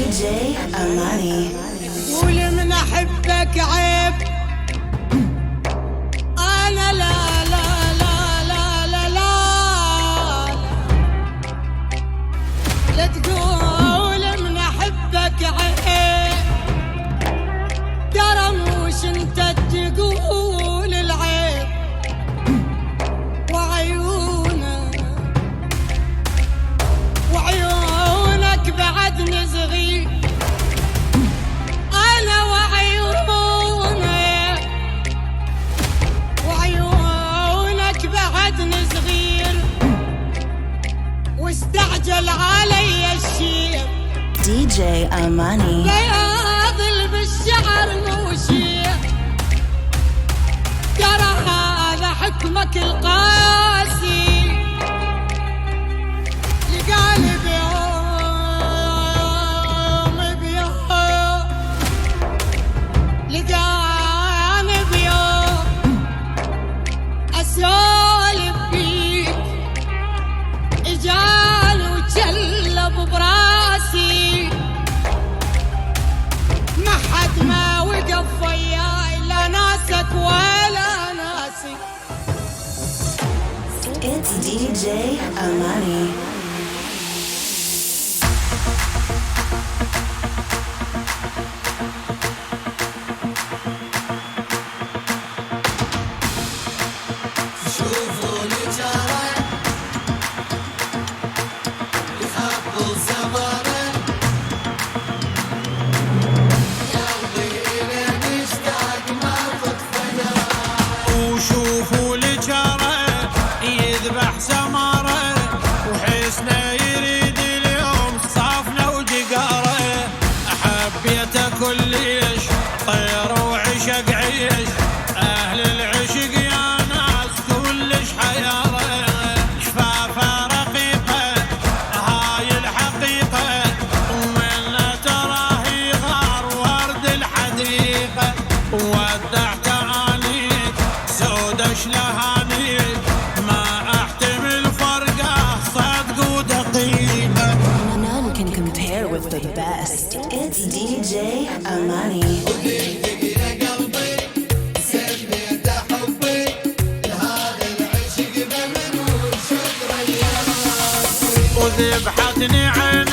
DJ Amani. قول من احبك عيب انا لا لا لا لا لا لا لا تقول من احبك عيب ترى مش انت تقول العيب وعيونك بعدني صغير انا وعيونك بعدني صغير واستعجل علي الشيب DJ Amani. لا ياضل بالشعر موشير ترى هذا حكمك القاسي لقالب يوم بيوم لقاني بيوم اسولف بيك اجاني وجلب براسي ما حد ما وقف وياي لا ناسك ولا ناسي. It's DJ Amani. وشوفوا الجرى يذبح سمره وحسنه يريد اليوم صافنه وجقاره حبيته كلش طير وعشق عيش اهل العشق يا ناس كلش حياره شفافه رقيقه هاي الحقيقه ومن تراه يغار ورد الحديقه ودعت انيك سودش لهانيك ما احتمل فرقه صدق ودقيقه. None can compare with the best. It's DJ Amani. وذبحتني عين